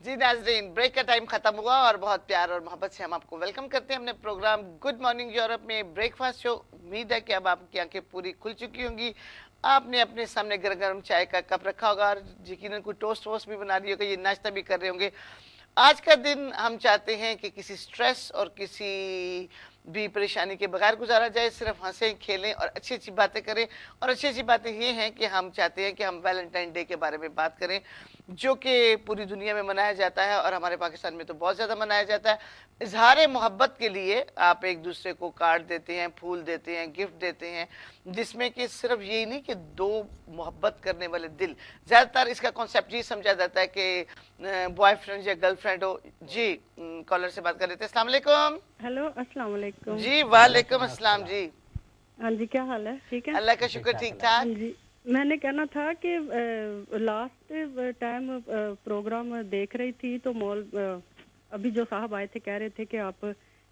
जी नाज़रीन, ब्रेक का टाइम खत्म हुआ और बहुत प्यार और मोहब्बत से हम आपको वेलकम करते हैं अपने प्रोग्राम गुड मॉर्निंग यूरोप में ब्रेकफास्ट शो। उम्मीद है कि अब आपकी आंखें पूरी खुल चुकी होंगी। आपने अपने सामने गर्म गर्म चाय का कप रखा होगा और यकीनन कोई टोस्ट वोस्ट भी बना दिया होगा, ये नाश्ता भी कर रहे होंगे। आज का दिन हम चाहते हैं कि किसी स्ट्रेस और किसी भी परेशानी के बगैर गुजारा जाए, सिर्फ हंसें खेलें और अच्छी अच्छी बातें करें। और अच्छी अच्छी बातें ये हैं कि हम चाहते हैं कि हम वैलेंटाइन डे के बारे में बात करें, जो कि पूरी दुनिया में मनाया जाता है और हमारे पाकिस्तान में तो बहुत ज़्यादा मनाया जाता है। इजहार मोहब्बत के लिए आप एक दूसरे को कार्ड देते हैं, फूल देते हैं, गिफ्ट देते हैं, जिसमें कि सिर्फ यही नहीं कि दो मोहब्बत करने वाले दिल, ज़्यादातर इसका कॉन्सेप्ट ये समझा जाता है कि बॉयफ्रेंड या गर्लफ्रेंड हो। जी कॉलर से बात कर रहे थे। अस्सलाम वालेकुम। हेलो अस्सलाम वालेकुम। जी वालेकुम अस्सलाम। जी हाँ जी, क्या हाल है? ठीक है, अल्लाह का शुक्र, ठीक ठाक। हाँ जी। मैंने कहना था कि लास्ट टाइम प्रोग्राम देख रही थी तो मॉल अभी जो साहब आए थे कह रहे थे कि आप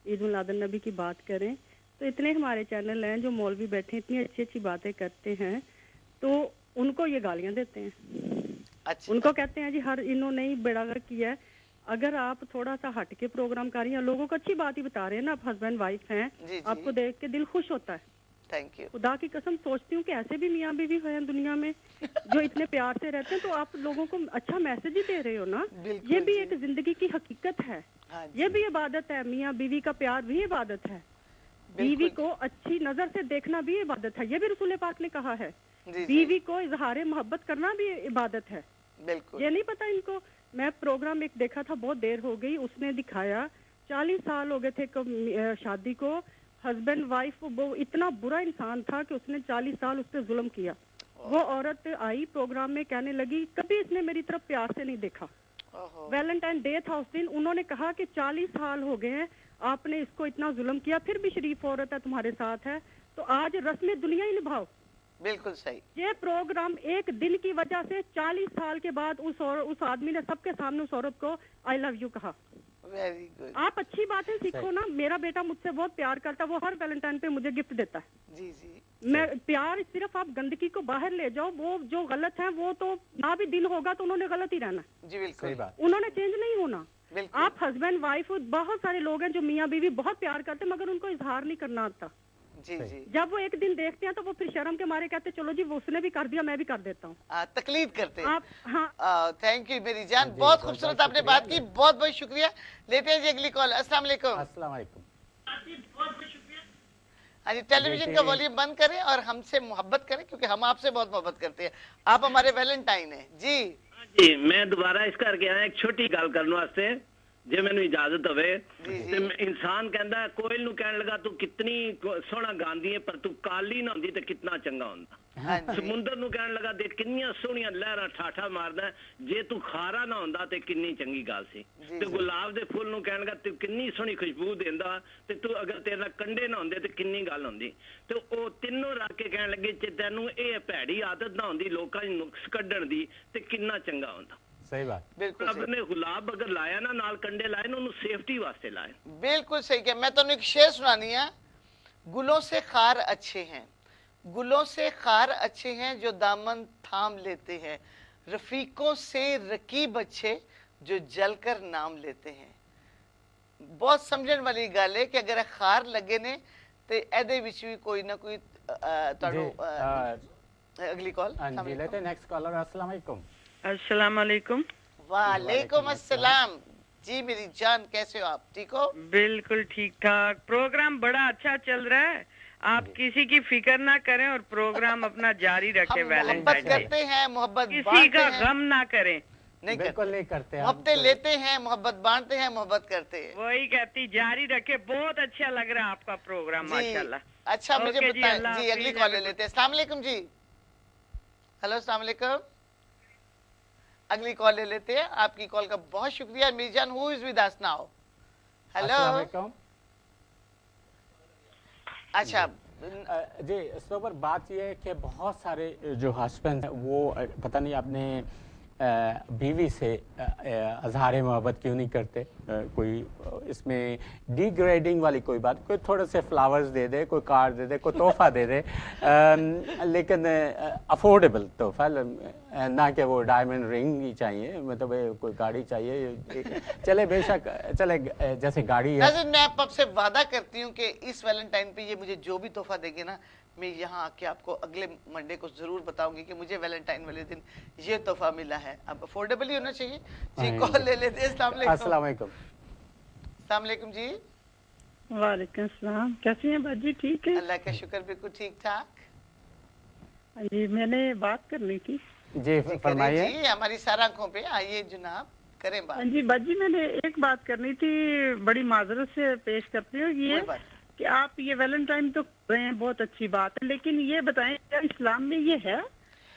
ईद उल अज़हा नबी की बात करें, तो इतने हमारे चैनल हैं जो मौलवी बैठे इतनी अच्छी अच्छी बातें करते हैं, तो उनको ये गालियां देते हैं। अच्छा, उनको कहते हैं जी हर इन्होंने ही बेड़ागर किया है। अगर आप थोड़ा सा हट के प्रोग्राम कर रही हैं, लोगों को अच्छी बात ही बता रहे हैं ना, आप हस्बैंड वाइफ हैं, जी, आपको देख के दिल खुश होता है। Thank you. खुदा की कसम सोचती हूँ कि ऐसे भी मियाँ बीवी हैं दुनिया में जो इतने प्यार से रहते हैं, तो आप लोगों को अच्छा मैसेज ही दे रहे हो ना। ये भी एक जिंदगी की हकीकत है, ये भी इबादत है। मियाँ बीवी का प्यार भी इबादत है, बीवी को अच्छी नजर से देखना भी इबादत है, ये भी रसूल पाक ने कहा है। बीवी को इजहार मोहब्बत करना भी इबादत है। बिल्कुल। ये नहीं पता इनको। मैं प्रोग्राम एक देखा था, बहुत देर हो गई, उसने दिखाया 40 साल हो गए थे शादी को, हस्बैंड वाइफ, वो इतना बुरा इंसान था कि उसने 40 साल उस पर जुल्म किया। वो औरत आई प्रोग्राम में, कहने लगी कभी इसने मेरी तरफ प्यार से नहीं देखा। वैलेंटाइन डे था उस दिन, उन्होंने कहा कि 40 साल हो गए हैं आपने इसको इतना जुल्म किया, फिर भी शरीफ औरत है तुम्हारे साथ है, तो आज रस्म दुनिया ही निभाओ। बिल्कुल सही। ये प्रोग्राम एक दिन की वजह से 40 साल के बाद उस आदमी ने सबके सामने उस औरत को आई लव यू कहा। Very good. आप अच्छी बातें सीखो ना। मेरा बेटा मुझसे बहुत प्यार करता है, वो हर वैलेंटाइन पे मुझे गिफ्ट देता है। जी जी। मैं प्यार, सिर्फ आप गंदगी को बाहर ले जाओ, वो जो गलत है वो तो ना भी दिल होगा तो उन्होंने गलत ही रहना। जी बिल्कुल, उन्होंने चेंज नहीं होना। आप हस्बैंड वाइफ, बहुत सारे लोग हैं जो मियाँ बीवी बहुत प्यार करते हैं मगर उनको इजहार नहीं करना आता। जी जी। जब वो एक दिन देखते हैं तो वो फिर शर्म के मारे कहते चलो जी वो उसने भी कर दिया मैं भी कर देता हूँ, तकलीद करते हैं आप। हाँ थैंक यू मेरी जान, बहुत खूबसूरत आपने बात की, बहुत बहुत शुक्रिया। लेते हैं जी अगली कॉल। अस्सलाम वालेकुम। अस्सलाम वालेकुम। हाँ जी, टेलीविजन का वॉल्यूम बंद करें और हमसे मोहब्बत करें, क्योंकि हम आपसे बहुत मोहब्बत करते हैं। आप हमारे वैलेंटाइन हैं। जी जी, मैं दोबारा इस करके आया एक छोटी गल करने वास्ते, जे मैनू इजाजत होवे। इंसान कहंदा कोयल नू कहन लगा तू कितनी सोहना गांदी है, पर तू काली ना होंदी ते कितना चंगा होंदा। समुंदर नू कहन लगा देख कितनियां सोहनियां लहरां ठाठा मारदा, जे तू खारा ना होंदा ते कितनी चंगी गल सी। ते गुलाब दे फुल नू कहन लगा तू कितनी सोहनी खुशबू देंदा, ते तू अगर तेरे कंडे ना होंदे ते कितनी गल होंदी। ते ओ तीनों रख के कहन लगे जे तैनू ए भैड़ी आदत ना होंदी लोकां दी नुक्स कड्ढण दी ते कितना चंगा होंदा। सही बात। बिल्कुल रब ने गुलाब अगर लाया ना नाल कंडे लाए ना, उन्होंने सेफ्टी वास्ते लाए। बिल्कुल सही किया। मैं तो एक शेर सुनानी है। गुलों से खार अच्छे हैं, गुलों से खार अच्छे हैं जो दामन थाम लेते हैं, रफीकों से रकीब अच्छे जो जलकर नाम लेते हैं। बहुत समझण वाली गल है कि अगर खार लगे ने ते एदे विच भी कोई ना कोई अगली कॉल जी लेते हैं नेक्स्ट कॉलर। अस्सलाम वालेकुम। अस्सलाम वालेकुम। वालेकुम अस्सलाम। जी मेरी जान, कैसे हो आप? ठीक हो? बिल्कुल ठीक ठाक। प्रोग्राम बड़ा अच्छा चल रहा है, आप किसी की फिक्र ना करें और प्रोग्राम अपना जारी रखें। मोहब्बत करते हैं, मोहब्बत किसी का गम ना करें। नहीं बिल्कुल नहीं करते। मोहब्बत लेते हैं, मोहब्बत बांटते हैं, मोहब्बत करते हैं। वही कहती जारी रखे। बहुत अच्छा लग रहा है आपका प्रोग्राम, माशाल्लाह। अच्छा मुझे बताएं जी, अगली कॉल ले लेते हैं। अस्सलाम वालेकुम जी। हेलो अस्सलाम वालेकुम। अगली कॉल ले लेते हैं। आपकी कॉल का बहुत शुक्रिया Meerjan. Who is with us now? Hello. अच्छा जी, इस पर बात ये है कि बहुत सारे जो हस्बैंड हैं वो पता नहीं आपने बीवी से अजहार मोहब्बत क्यों नहीं करते? कोई इसमें डिग्रेडिंग वाली कोई बात, कोई थोड़े से फ्लावर्स दे दे, कोई कार दे दे, कोई तोहफा दे दे, लेकिन अफोर्डेबल तोहफा, ना कि वो डायमंड रिंग ही चाहिए, मतलब कोई गाड़ी चाहिए। चले बेशक चले, जैसे गाड़ी है। नाज़रीन, मैं आपसे वादा करती हूँ कि इस वैलेंटाइन पे ये मुझे जो भी तोहफा देंगे ना, मैं यहाँ आके आपको अगले मंडे को जरूर बताऊंगी कि मुझे वैलेंटाइन वाले दिन ये तोहफा मिला है। अब अफोर्डेबल ही होना चाहिए जी। कॉल ले लेते हैं। अस्सलाम वालेकुम जी। वालेकुम सलाम। कैसी हैं बाजी? ठीक है, अल्लाह का शुक्र, बिल्कुल ठीक ठाक। जी, मैंने बात करनी थी। जी फरमाइए। जी, हमारी सारा आंखों पे आइए जनाब, करें बात। जी बाजी, मैंने एक बात करनी थी, बड़ी माजरत से पेश करती हूँ। ये कि आप ये वैलेंटाइन तो कर रहे हैं, बहुत अच्छी बात है, लेकिन ये बताएं क्या इस्लाम में ये है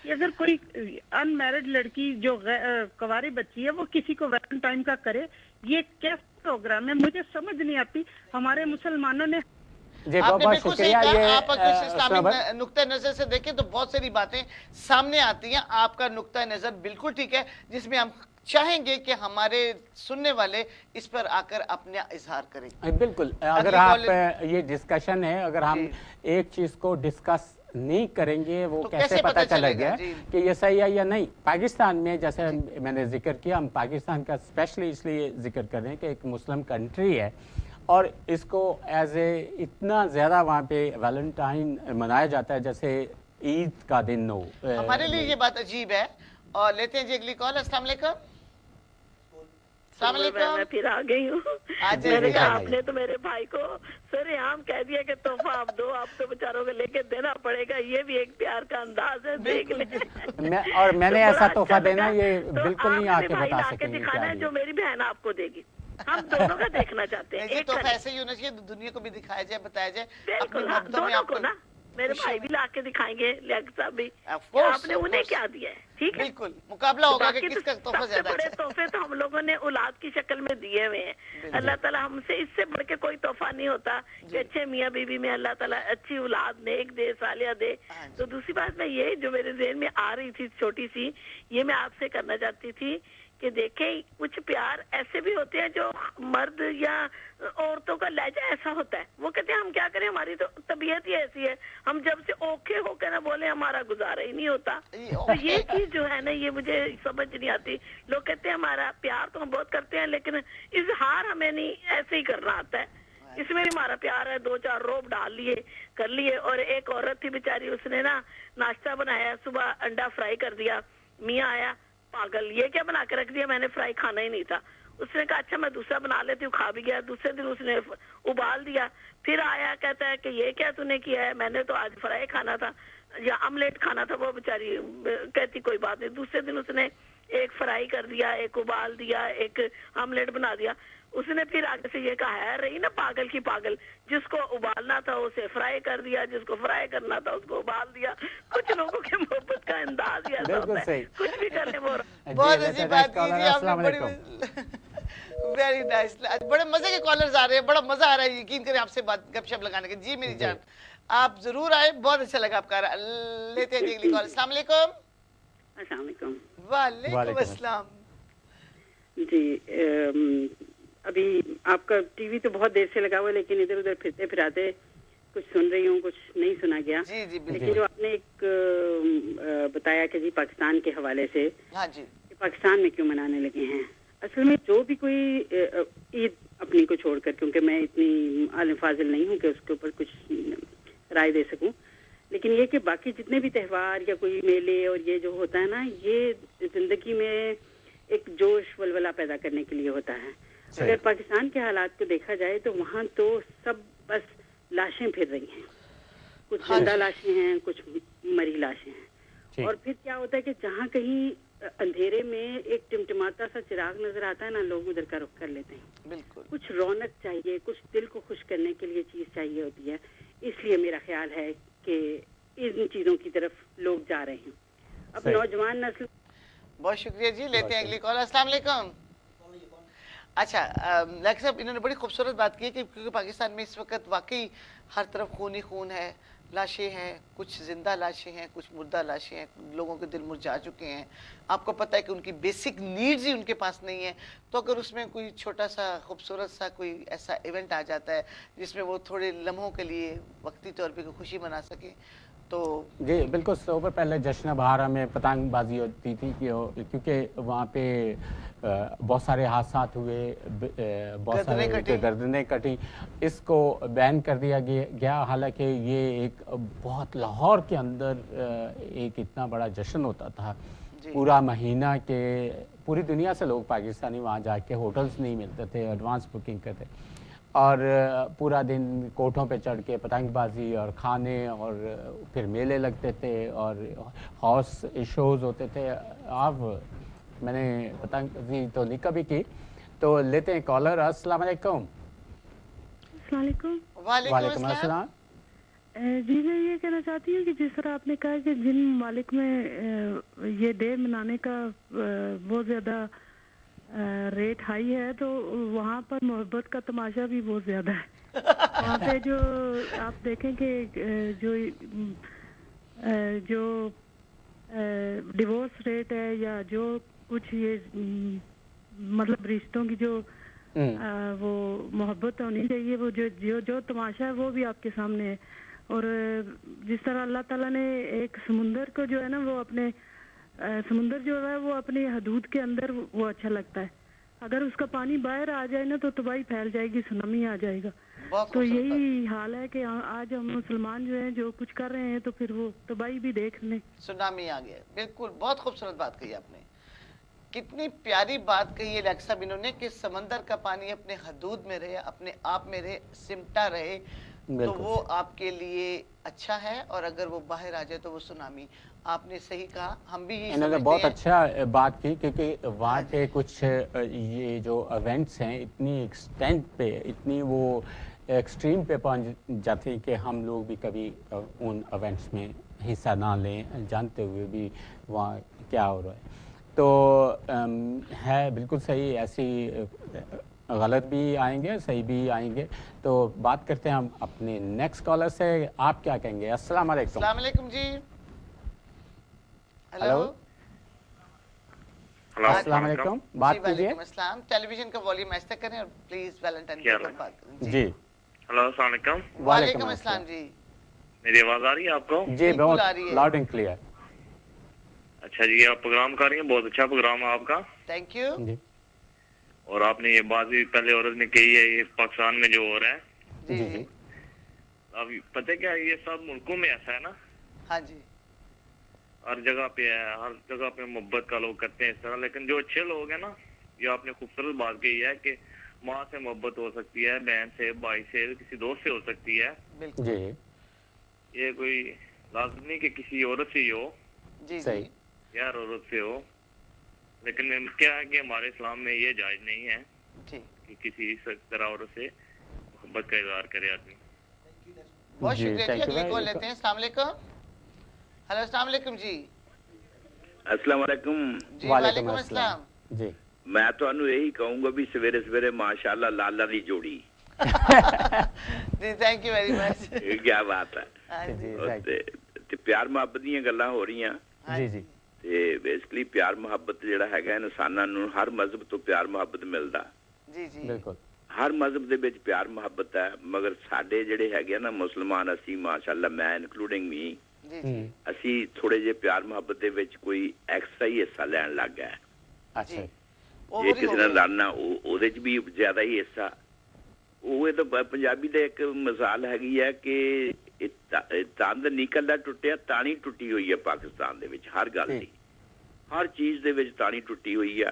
कि अगर कोई अनमैरिड लड़की जो कुंवारी बच्ची है वो किसी को वैलेंटाइन का करे, ये कैसा प्रोग्राम है? मुझे समझ नहीं आती। हमारे मुसलमानों ने आपने बिल्कुल सही कहा। आप अगर इस्लामिक नुक्ता नजर से देखें तो बहुत सारी बातें सामने आती हैं। आपका नुक्ता नजर बिल्कुल ठीक है, जिसमें हम चाहेंगे कि हमारे सुनने वाले इस पर आकर अपना इजहार करें। बिल्कुल, अगर आप ये डिस्कशन है, अगर हम एक चीज को डिस्कस नहीं करेंगे वो तो कैसे पता चलेगा कि ये सही है या नहीं? पाकिस्तान में जैसे मैंने जिक्र किया, हम पाकिस्तान का स्पेशली इसलिए जिक्र कर रहे हैं कि एक मुस्लिम कंट्री है और इसको एज ए इतना ज़्यादा वहाँ पे वैलेंटाइन मनाया जाता है जैसे ईद का दिन हो। हमारे लिए ये बात अजीब है। और लेते हैं जी अगली कॉल। अस्सलाम वालेकुम। मैं फिर आ गई हूँ। मैंने कहा आपने तो मेरे भाई को सरेआम कह दिया कि तोहफा आप दो, आप तो बेचारों को लेके देना पड़ेगा। ये भी एक प्यार का अंदाज है, देख ले। और मैंने ऐसा तोहफा देना ये बिल्कुल नहीं आके बता सकेंगे। दिखाना है जो मेरी बहन आपको देगी, हम दोनों का देखना चाहते हैं। एक तोहफा ऐसे ही होना चाहिए, दुनिया को भी दिखाया जाए, बताया जाए। बिल्कुल, दोनों को ना, मेरे भाई भी ला के दिखाएंगे, लियाकत साहब भी, आपने उन्हें क्या दिया है। ठीक है, बिल्कुल मुकाबला होगा कि किसका तोहफा ज्यादा बड़े तोहफे तो हम लोगों ने औलाद की शक्ल में दिए हुए हैं। अल्लाह ताला हमसे इससे बढ़ के कोई तोहफा नहीं होता कि अच्छे मियाँ बीवी में अल्लाह ताला अच्छी औलाद नेक दे, सालिया दे। तो दूसरी बात मैं ये जो मेरे ज़हन में आ रही थी छोटी सी, ये मैं आपसे करना चाहती थी कि देखें कुछ प्यार ऐसे भी होते हैं जो मर्द या औरतों का लहजा ऐसा होता है, वो कहते हैं हम क्या करें, हमारी तो तबीयत ही ऐसी है, हम जब से ओके होकर ना बोले हमारा गुजारा ही नहीं होता। तो ये चीज जो है ना, ये मुझे समझ नहीं आती। लोग कहते हैं हमारा प्यार तो हम बहुत करते हैं लेकिन इजहार हमें नहीं ऐसे ही करना आता है। इसमें भी हमारा प्यार है, दो चार रोब डाल लिए, कर लिए। और एक औरत थी बेचारी, उसने ना नाश्ता बनाया, सुबह अंडा फ्राई कर दिया, मियाँ आया, पागल ये क्या बना के रख दिया, मैंने फ्राई खाना ही नहीं था। उसने कहा अच्छा मैं दूसरा बना लेती हूँ, खा भी गया। दूसरे दिन उसने उबाल दिया, फिर आया कहता है कि ये क्या तूने किया है, मैंने तो आज फ्राई खाना था या ऑमलेट खाना था। वो बेचारी कहती कोई बात नहीं। दूसरे दिन उसने एक फ्राई कर दिया, एक उबाल दिया, एक ऑमलेट बना दिया। उसने फिर आगे से ये कहा है रही ना पागल की पागल, जिसको उबालना था उसे फ्राई कर दिया, जिसको फ्राई करना था उसको उबाल दिया। कुछ लोगों के मोहब्बत का अंदाज ही ऐसा होता है, कुछ भी करने वो। बहुत अच्छी बात कीजिए आपने, वेरी नाइस। बड़े मजे के कॉलर्स आ रहे हैं, बड़ा मजा आ रहा है, यकीन करें आपसे बात गपशप लगाने के। जी मेरी जान आप जरूर आए, बहुत अच्छा लगा आपका। लेते हैं अगली कॉल। अस्सलाम वालेकुम। अस्सलाम वालेकुम। वालेकुम अस्सलाम। जी अभी आपका टीवी तो बहुत देर से लगा हुआ, लेकिन इधर उधर फिरते फिराते कुछ सुन रही हूँ, कुछ नहीं सुना गया। जी जी लेकिन जो आपने एक बताया कि जी पाकिस्तान के हवाले से, हाँ जी, पाकिस्तान में क्यों मनाने लगे हैं, असल में जो भी कोई ईद अपनी को छोड़कर, क्योंकि मैं इतनी आलिम फाजिल नहीं हूँ कि उसके ऊपर कुछ राय दे सकूं, लेकिन ये कि बाकी जितने भी त्यौहार या कोई मेले और ये जो होता है ना, ये जिंदगी में एक जोश वलवला पैदा करने के लिए होता है। अगर पाकिस्तान के हालात को देखा जाए तो वहाँ तो सब बस लाशें फिर रही हैं, कुछ जिंदा लाशें हैं, कुछ मरी लाशें हैं। और फिर क्या होता है कि जहाँ कहीं अंधेरे में एक टिमटिमाता सा चिराग नजर आता है ना, लोग उधर का रुख कर लेते हैं। बिल्कुल, कुछ रौनक चाहिए, कुछ दिल को खुश करने के लिए चीज चाहिए होती है। इसलिए मेरा ख्याल है कि इन चीजों की तरफ लोग जा रहे हैं। अब नौजवान नस्ल। बहुत शुक्रिया जी। लेते हैं अगली कॉल। अस्सलाम वालेकुम। अच्छा लाइक साहब, इन्होंने बड़ी खूबसूरत बात की कि क्योंकि पाकिस्तान में इस वक्त वाकई हर तरफ खून ही खून है, लाशें हैं, कुछ जिंदा लाशें हैं, कुछ मुर्दा लाशें हैं, लोगों के दिल मुरझा चुके हैं। आपको पता है कि उनकी बेसिक नीड्स ही उनके पास नहीं है, तो अगर उसमें कोई छोटा सा खूबसूरत सा कोई ऐसा इवेंट आ जाता है जिसमें वो थोड़े लम्हों के लिए वक्ती तौर पे खुशी मना सके, तो जी बिल्कुल। सुबह पहले जश्न बहारा में पतंगबाजी होती थी क्योंकि वहाँ पे बहुत सारे हादसा हुए, बहुत सारे गर्दनें कटी, इसको बैन कर दिया गया। हालांकि ये एक बहुत लाहौर के अंदर एक इतना बड़ा जश्न होता था, पूरा महीना के पूरी दुनिया से लोग पाकिस्तानी वहाँ जाके होटल्स नहीं मिलते थे, एडवांस बुकिंग करते और पूरा दिन कोठों पे चढ़ के पतंगबाजी और खाने और फिर मेले लगते थे और हॉर्स शोज होते थे। अब मैंने पतंगबाजी तो नहीं कभी की। तो लेते हैं कॉलर। अस्सलाम वालेकुम। वालेकुम अस्सलाम। जी मैं ये कहना चाहती हूँ कि जिस तरह आपने कहा कि जिन मालिक में ये डे मनाने का बहुत ज़्यादा रेट हाई है, तो वहाँ पर मोहब्बत का तमाशा भी बहुत ज़्यादा है। वहाँ पे जो आप देखें कि जो डिवोर्स रेट है या जो कुछ ये मतलब रिश्तों की जो वो मोहब्बत होनी चाहिए, वो जो तमाशा है वो भी आपके सामने है। और जिस तरह अल्लाह ताला ने एक समुंदर को जो है ना वो अपने समुंदर जो है वो अपनी हदूद के अंदर वो अच्छा लगता है। अगर उसका पानी बाहर आ जाए ना तो तबाही फैल जाएगी, सुनामी आ जाएगा। तो यही हाल है कि आज हम मुसलमान जो हैं जो कुछ कर रहे हैं तो फिर वो तबाही भी देख लें, सुनामी आ गया। बिल्कुल, बहुत खूबसूरत बात कही आपने। कितनी प्यारी बात कही है लेक्सा बिनो ने कि समंदर का पानी अपने हदूद में रहे, अपने आप में रहे, सिमटा रहे, तो वो आपके लिए अच्छा है, और अगर वो बाहर आ जाए तो वो सुनामी। आपने सही कहा, हम भी यही समझते हैं। बहुत अच्छा बात की, क्योंकि वहाँ पे कुछ ये जो इवेंट्स हैं इतनी एक्सटेंट पे, इतनी वो एक्सट्रीम पे पहुँच जाते हैं कि हम लोग भी कभी उन इवेंट्स में हिस्सा ना लें, जानते हुए भी वहाँ क्या हो रहा है। तो है बिल्कुल सही, ऐसी गलत भी आएंगे, सही भी आएंगे। तो बात करते हैं हम अपने नेक्स्ट कॉलर से। आप क्या कहेंगे? अस्सलाम वालेकुम। अस्सलाम वालेकुम जी। हेलो, अस्सलाम वालेकुम। बात कीजिए। अस्सलाम। टेलीविजन का वॉल्यूम ऐसे करें और प्लीज वैलेंटाइन डे पर बात करें। जी हेलो, अस्सलाम वालेकुम। वालेकुम अस्सलाम जी। मेरी आवाज आ रही है आपको? जी बहुत लाउड एंड क्लियर। अच्छा जी, आप प्रोग्राम कर रही हैं, बहुत अच्छा प्रोग्राम है आपका, थैंक यू जी। और आपने ये बात भी पहले औरत ने कही है, ये पाकिस्तान में जो हो रहा है जी जी। अब पता क्या, ये सब मुल्कों में ऐसा है ना, हाँ जी, हर जगह पे है, हर जगह पे मोहब्बत का लोग करते हैं इस तरह। लेकिन जो अच्छे लोग हैं ना, ये आपने खूबसूरत बात कही है कि माँ से मोहब्बत हो सकती है, बहन से, भाई से, किसी दोस्त से हो सकती है। बिल्कुल जी। ये कोई लाज़िम नहीं कि किसी औरत से ही हो, जी सही। जी। यार औरत से हो। लेकिन क्या है कि हमारे इस्लाम में ये जायज नहीं है ठीक। कि किसी तरह औरत से मोहब्बत का इजहार करे आदमी। बहुत जी, शुक्रिया जी। thank you अगली very कॉल much। लेते हैं। अस्सलाम वालेकुम। हेलो, अस्सलाम वालेकुम जी। अस्सलाम वालेकुम जी वालेकुम अस्सलाम। जी मैं ਤੁਹਾਨੂੰ ਇਹੀ ਕਹੂੰਗਾ ਵੀ ਸਵੇਰੇ ਸਵੇਰੇ ਮਾਸ਼ਾਅੱਲਾ ਲਾਲਾ ਦੀ ਜੋੜੀ जी थैंक यू वेरी मच। ਇਹ ਕੀ ਬਾਤ ਹੈ हाँ जी जी ਤੇ ਪਿਆਰ ਮੁਹੱਬਤ ਦੀਆਂ ਗੱਲਾਂ ਹੋ ਰਹੀਆਂ जी जी ਤੇ ਬੇਸਿਕਲੀ ਪਿਆਰ ਮੁਹੱਬਤ ਜਿਹੜਾ ਹੈਗਾ ਇਨਸਾਨਾਂ ਨੂੰ ਹਰ ਮਜ਼ਹਬ ਤੋਂ ਪਿਆਰ ਮੁਹੱਬਤ ਮਿਲਦਾ जी जी बिल्कुल। ਹਰ ਮਜ਼ਹਬ ਦੇ ਵਿੱਚ ਪਿਆਰ ਮੁਹੱਬਤ ਹੈ ਮਗਰ ਸਾਡੇ ਜਿਹੜੇ ਹੈਗੇ ਨਾ ਮੁਸਲਮਾਨ ਅਸੀਂ ਮਾਸ਼ਾਅੱਲਾ ਮੈਂ ਇਨਕਲੂਡਿੰਗ ਮੀ जी जी ਅਸੀਂ ਥੋੜੇ ਜਿਹੇ ਪਿਆਰ ਮੁਹੱਬਤ ਦੇ ਵਿੱਚ ਕੋਈ ਐਕਸਟਰਾ ਹੀ ਹਿੱਸਾ ਲੈਣ ਲੱਗ ਗਏ अच्छा वो ਜੇ बुरी हो ਕਿਸੇ ਨਾਲ गई। ਲੜਨਾ ਉਹਦੇ 'ਚ ਵੀ ਜ਼ਿਆਦਾ ਹੀ ਹਿੱਸਾ ਉਹ ਇਹ ਤਾਂ ਪੰਜਾਬੀ ਦੇ ਇੱਕ ਮਿਸਾਲ ਹੈਗੀ ਹੈ ਕਿ ਤੰਦ ਨਿਕਲਦਾ ਟੁੱਟਿਆ ਤਾਣੀ ਟੁੱਟੀ ਹੋਈ ਹੈ ਪਾਕਿਸਤਾਨ ਦੇ ਵਿੱਚ ਹਰ ਗੱਲ ਦੀ ਹਰ ਚੀਜ਼ ਦੇ ਵਿੱਚ ਤਾਣੀ ਟੁੱਟੀ ਹੋਈ ਆ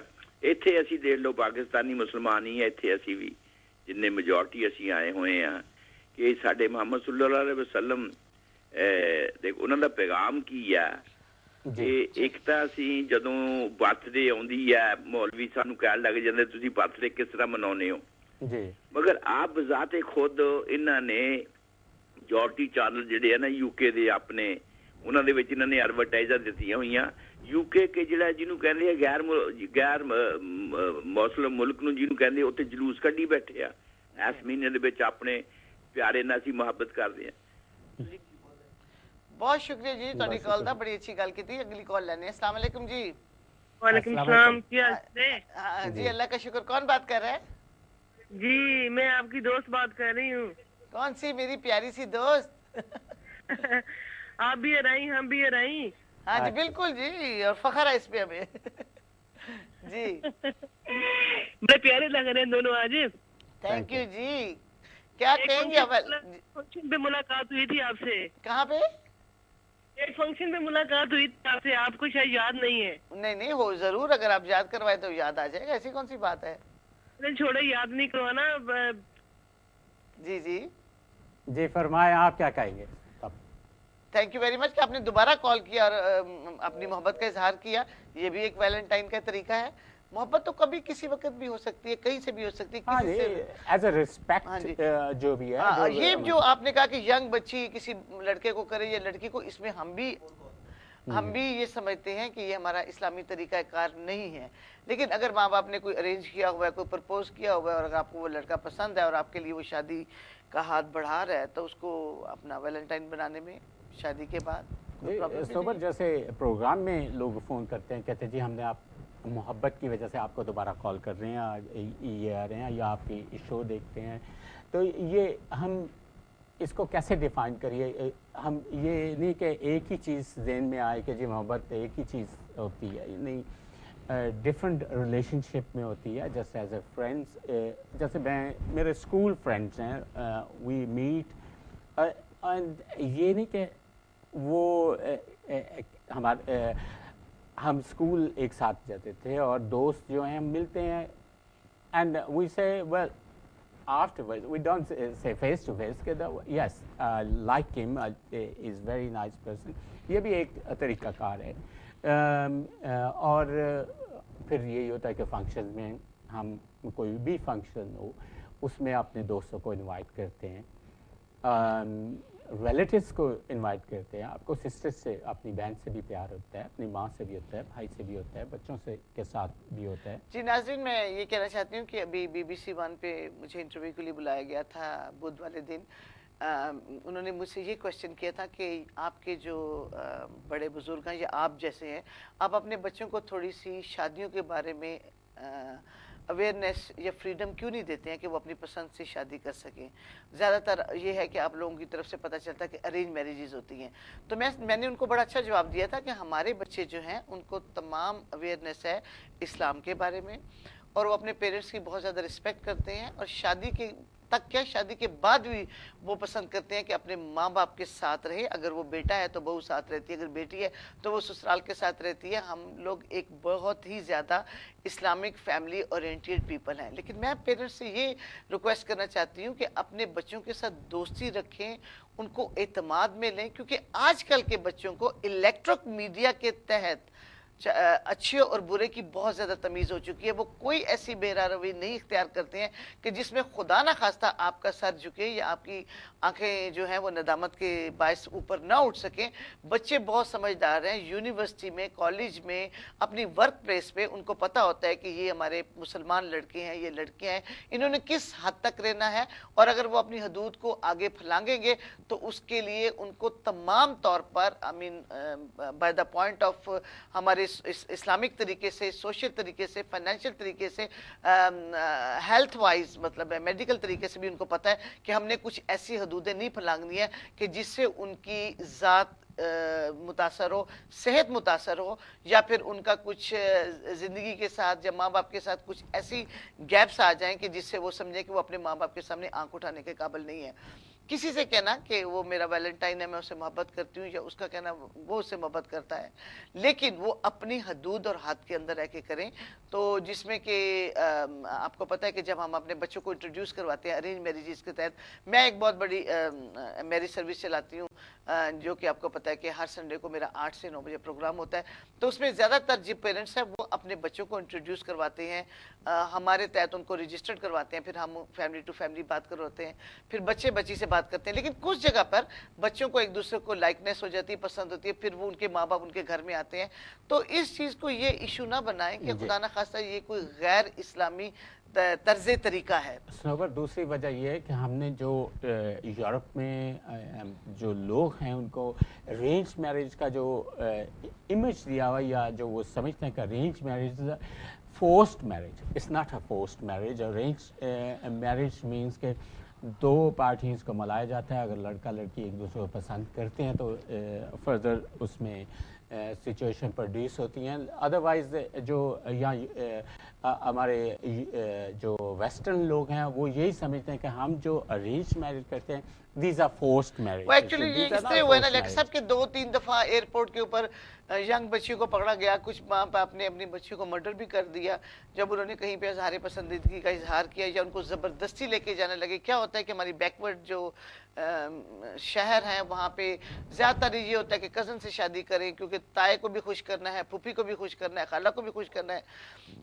ਇੱਥੇ ਅਸੀਂ ਦੇਖ ਲਓ ਪਾਕਿਸਤਾਨੀ ਮੁਸਲਮਾਨ ਹੀ ਆ ਇੱਥੇ ਅਸੀਂ ਵੀ ਜਿੰਨੇ ਮੈਜੋਰਟੀ ਅਸੀਂ ਆਏ ਹੋਏ ਆ ਕਿ ਸਾਡੇ ਮੁਹੰਮਦ ਸੱਲੱਲਾਹੁ ਅਲੈਹਿ ਵਸੱਲਮ ਦੇਖ ਉਹਨਾਂ ਦਾ ਪੈਗਾਮ ਕੀ ਆ ਇਹ ਇੱਕ ਤਾਂ ਅਸੀਂ ਜਦੋਂ ਬਰਥਡੇ ਆਉਂਦੀ ਹੈ ਮੌਲਵੀ ਸਾਨੂੰ ਕਹਿਣ ਲੱਗ ਜਾਂਦੇ ਤੁਸੀਂ ਬਰਥਡੇ ਕਿਸ ਤਰ੍ਹਾਂ ਮਨਾਉਂਦੇ ਹੋ जी ਮਗਰ ਆਪ ਬਜ਼ਾਤੇ ਖੁਦ ਇਹਨਾਂ ਨੇ ਜੌਰਟੀ ਚੈਨਲ ਜਿਹੜੇ ਆ ਨਾ ਯੂਕੇ ਦੇ ਆਪਣੇ ਉਹਨਾਂ ਦੇ ਵਿੱਚ ਇਹਨਾਂ ਨੇ ਐਡਵਰਟਾਈਜ਼ਾਂ ਦਿੱਤੀਆਂ ਹੋਈਆਂ ਯੂਕੇ ਕੇ ਜਿਹੜਾ ਜਿਹਨੂੰ ਕਹਿੰਦੇ ਆ ਗੈਰ ਮੁਸਲਿਮ ਮੁਲਕ ਨੂੰ ਜਿਹਨੂੰ ਕਹਿੰਦੇ ਉੱਥੇ ਜਲੂਸ ਕੱਢੀ ਬੈਠੇ ਆ ਇਸ ਮਹੀਨੇ ਦੇ ਵਿੱਚ ਆਪਣੇ ਪਿਆਰੇ ਨਾਲ ਅਸੀਂ ਮੁਹੱਬਤ ਕਰਦੇ ਆ बहुत शुक्रिया जी ਤੁਹਾਡੀ ਕਾਲ ਦਾ, ਬੜੀ ਅੱਛੀ ਗੱਲ ਕੀਤੀ। ਅਗਲੀ ਕਾਲ ਲੈਣੇ हैं। अस्सलाम वालेकुम जी। वालेकुम सलाम, क्या हाँ जी, अल्लाह का शुक्र। कौन बात कर रहा है? जी मैं आपकी दोस्त बात कर रही हूँ। कौन सी मेरी प्यारी सी दोस्त? आप भी हराई, हम भी हराई। हाँ जी बिल्कुल जी, और फखर है इस पे हमें। जी बड़े प्यारे लग रहे हैं दोनों आज। थैंक यू जी। क्या कहेंगे? फंक्शन पे मुलाकात हुई थी आपसे। कहाँ पे? एक फंक्शन में मुलाकात हुई थी आपसे, आपको शायद याद नहीं है। नहीं नहीं, हो जरूर, अगर आप याद करवाए तो याद आ जाएगा, ऐसी कौन सी बात है। नहीं छोड़ो, याद नहीं करवाना। जी जी जी फरमाएं, आप क्या कहेंगे? थैंक यू वेरी मच कि आपने दोबारा कॉल किया और अपनी मोहब्बत का इजहार किया। ये भी एक वैलेंटाइन का तरीका है। मोहब्बत तो कभी किसी वक्त भी हो सकती है, कहीं से भी हो सकती है, किसी से एज अ रिस्पेक्ट जो भी है। ये जो आपने कहा कि यंग बच्ची किसी लड़के को करे या लड़की को, इसमें हम भी ये समझते हैं कि ये हमारा इस्लामी तरीका कार नहीं है। लेकिन अगर माँ बाप ने कोई अरेंज किया हुआ है, कोई प्रपोज किया हुआ है और अगर आपको वो लड़का पसंद है और आपके लिए वो शादी का हाथ बढ़ा रहा है, तो उसको अपना वैलेंटाइन बनाने में शादी के बाद सोबर जैसे प्रोग्राम में लोग फ़ोन करते हैं, कहते हैं जी हमने आप मोहब्बत की वजह से आपको दोबारा कॉल कर रहे हैं, ये आ रहे हैं या आपकी शो देखते हैं, तो ये हम इसको कैसे डिफ़ाइन करिए? हम ये नहीं कि एक ही चीज़ जहन में आए कि जी मोहब्बत एक ही चीज़ होती है, नहीं, डिफरेंट रिलेशनशिप में होती है। जैसे एज ए फ्रेंड्स, जैसे मेरे स्कूल फ्रेंड्स हैं, वी मीट, एंड ये नहीं कि वो हम स्कूल एक साथ जाते थे और दोस्त जो हैं मिलते हैं, एंड वी से well afterwards we don't say face to face कि yes like him is very nice person। ये भी एक तरीका कार है। और फिर यही होता है कि फंक्शन में हम कोई भी फंक्शन हो उसमें अपने दोस्तों को इनवाइट करते हैं, रिलेटिव्स को इनवाइट करते हैं। आपको सिस्टर से, अपनी बहन से भी प्यार होता है, अपनी माँ से भी होता है, भाई से भी होता है, बच्चों से के साथ भी होता है। जी नाज़रीन, मैं ये कहना चाहती हूँ कि अभी BBC 1 पे मुझे इंटरव्यू के लिए बुलाया गया था बुध वाले दिन। उन्होंने मुझसे ये क्वेश्चन किया था कि आपके जो बड़े बुजुर्ग हैं या आप जैसे हैं, आप अपने बच्चों को थोड़ी सी शादियों के बारे में अवेयरनेस या फ्रीडम क्यों नहीं देते हैं कि वो अपनी पसंद से शादी कर सकें। ज़्यादातर ये है कि आप लोगों की तरफ से पता चलता है कि अरेंज मैरिजेस होती हैं। तो मैंने उनको बड़ा अच्छा जवाब दिया था कि हमारे बच्चे जो हैं उनको तमाम अवेयरनेस है इस्लाम के बारे में, और वो अपने पेरेंट्स की बहुत ज़्यादा रिस्पेक्ट करते हैं, और शादी के तक क्या, शादी के बाद भी वो पसंद करते हैं कि अपने माँ बाप के साथ रहे। अगर वो बेटा है तो बहू साथ रहती है, अगर बेटी है तो वो ससुराल के साथ रहती है। हम लोग एक बहुत ही ज़्यादा इस्लामिक फैमिली ओरिएंटेड पीपल हैं। लेकिन मैं पेरेंट्स से ये रिक्वेस्ट करना चाहती हूँ कि अपने बच्चों के साथ दोस्ती रखें, उनको एतमाद में लें, क्योंकि आजकल के बच्चों को इलेक्ट्रिक मीडिया के तहत अच्छे और बुरे की बहुत ज़्यादा तमीज़ हो चुकी है। वो कोई ऐसी बेरारवी नहीं इख्तियार करते हैं कि जिसमें खुदा ना खास्ता आपका सर झुके या आपकी आंखें जो हैं वो नदामत के बायस ऊपर ना उठ सकें। बच्चे बहुत समझदार हैं, यूनिवर्सिटी में, कॉलेज में, अपनी वर्क प्लेस पे उनको पता होता है कि ये हमारे मुसलमान लड़के हैं, ये लड़कियां हैं, इन्होंने किस हद तक रहना है, और अगर वो अपनी हदूद को आगे फैलाएंगे तो उसके लिए उनको तमाम तौर पर बाय द पॉइंट ऑफ हमारे इस्लामिक तरीके से, सोशल तरीके से, फाइनेंशियल तरीके से, हेल्थ वाइज मतलब है मेडिकल तरीके से भी उनको पता है कि हमने कुछ ऐसी हदूदें नहीं फैलानी है कि जिससे उनकी ज़ात मुतासर हो, सेहत मुतासर हो, या फिर उनका कुछ ज़िंदगी के साथ या माँ बाप के साथ कुछ ऐसी गैप्स आ जाएं कि जिससे वो समझें कि वो अपने माँ बाप के सामने आंख उठाने के काबिल नहीं है। किसी से कहना कि वो मेरा वैलेंटाइन है, मैं उससे मोहब्बत करती हूँ, या उसका कहना वो उससे मोहब्बत करता है, लेकिन वो अपनी हदूद और हाथ के अंदर रह के करें। तो जिसमें कि आपको पता है कि जब हम अपने बच्चों को इंट्रोड्यूस करवाते हैं अरेंज मैरिजेस के तहत, मैं एक बहुत बड़ी मैरिज सर्विस चलाती हूँ, जो कि आपको पता है कि हर संडे को मेरा 8 से 9 बजे प्रोग्राम होता है। तो उसमें ज़्यादातर जो पेरेंट्स हैं वो अपने बच्चों को इंट्रोड्यूस करवाते हैं, हमारे तहत उनको रजिस्टर्ड करवाते हैं, फिर हम फैमिली टू फैमिली बात करवाते हैं, फिर बच्चे बच्ची से बात करते हैं, लेकिन कुछ जगह पर बच्चों को एक दूसरे को लाइकनेस हो जाती है, पसंद होती है, फिर वो उनके माँ बाप उनके घर में आते हैं, तो इस चीज को ये इशू ना बनाएं कि खुदा ना खास्ता ये कोई गैर इस्लामी तर्ज तरीका है। सनोवर, दूसरी वजह ये है कि हमने जो यूरोप में जो लोग हैं उनको अरेंज मैरिज का जो इमेज दिया हुआ, या जो वो समझते हैं कि arrange marriage forced marriage. It's not a forced marriage. Arranged marriage means कि दो पार्टीज को मिलाया जाता है, अगर लड़का लड़की एक दूसरे को पसंद करते हैं तो फर्दर उसमें सिचुएशन प्रोड्यूस होती हैं। अदरवाइज जो यहाँ हमारे जो वेस्टर्न लोग हैं वो यही समझते हैं कि हम जो अरेंज मैरिज करते हैं these are forced marriages. वो एक्चुअली ये इसलिए हुआ ना, लाइक सबके 2-3 दफा एयरपोर्ट के ऊपर यंग बच्चियों को पकड़ा गया, कुछ माँ बाप ने अपनी बच्चियों को मर्डर भी कर दिया जब उन्होंने कहीं पे इजहार पसंदीदगी का इजहार किया या उनको ज़बरदस्ती लेके जाने लगे। क्या होता है कि हमारी बैकवर्ड जो शहर हैं वहाँ पे ज़्यादातर ये होता है कि कज़न से शादी करें, क्योंकि ताए को भी खुश करना है, फूफी को भी खुश करना है, खाला को भी खुश करना है।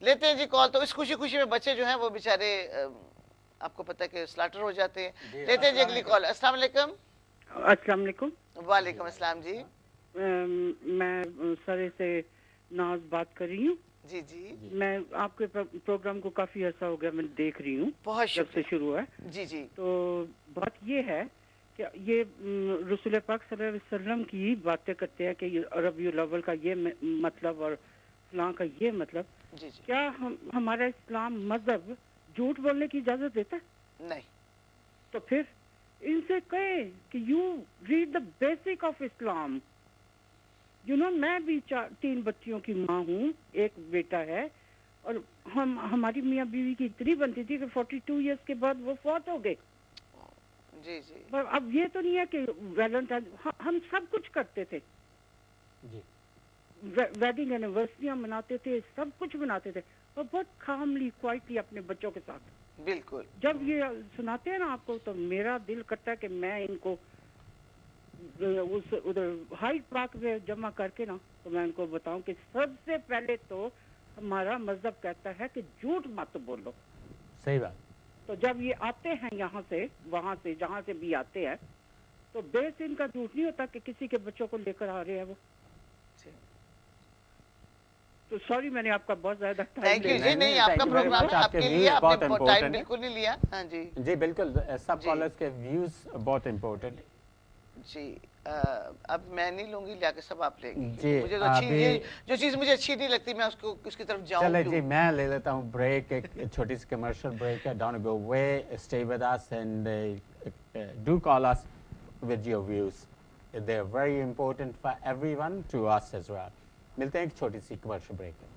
लेते हैं जी कॉल, तो इस खुशी खुशी में बच्चे जो हैं वो बेचारे आपको पता है कि स्लाटर हो जाते हैं। लेते हैं जी अगली कॉल। अस्सलाम वालेकुम। अस्सलाम वालेकुम। वालेकुम अस्सलाम जी। मैं सरे से नाज बात कर रही हूँ। जी जी। मैं आपके प्रोग्राम को काफी अर्सा हो गया मैं देख रही हूँ, बहुत जब से शुरू है। जी जी। तो बात ये है कि ये रसूल पाक सल्लल्लाहु अलैहि वसल्लम की बातें करते हैं कि रबीउल अव्वल का ये मतलब और इस्लाम का ये मतलब। जी जी। क्या हमारा इस्लाम मजहब झूठ बोलने की इजाजत देता है? नहीं। तो फिर इनसे कहे कि you read the basic of Islam. You know, मैं भी 3 बच्चियों की माँ हूँ, एक बेटा है, और हमारी मियाँ बीवी की इतनी बनती थी कि 42 इयर्स के बाद वो फौत हो गए। जी जी। पर अब ये तो नहीं है कि वैलेंटाइन, हम सब कुछ करते थे जी, वेडिंग एनिवर्सरियाँ मनाते थे, सब कुछ मनाते थे, और बहुत कामली क्वाइटली अपने बच्चों के साथ। बिल्कुल। जब ये सुनाते हैं ना आपको तो मेरा दिल करता है कि मैं इनको उस उधर हाइड पार्क में जमा करके ना, तो मैं इनको बताऊं कि सबसे पहले तो हमारा मजहब कहता है कि झूठ मत बोलो। सही बात। तो जब ये आते हैं यहाँ से वहाँ से जहाँ से भी आते हैं, तो बेस इनका झूठ नहीं होता कि किसी के बच्चों को लेकर आ रहे हैं वो। तो सॉरी मैंने आपका बहुत ज्यादा थैंक यू जी। नहीं, आपका प्रोग्राम आपके लिए, आपने टाइम बिल्कुल नहीं लिया। हाँ जी जी बिल्कुल, सब कॉलर्स के व्यूज बहुत इम्पोर्टेंट जी। अब मैं नहीं लूंगी, लाके सब आप लेंगे जी। मुझे तो अच्छी जो चीज मुझे अच्छी नहीं लगती मैं उसको उसकी तरफ जाऊं। चले जी, मैं ले लेता हूँ ब्रेक, एक छोटी सी कमर्शियल ब्रेक है। Don't go away, stay with us and do call us with your views, they are very important for everyone, to us as well. मिलते हैं एक छोटी सी कमर्शियल ब्रेक है।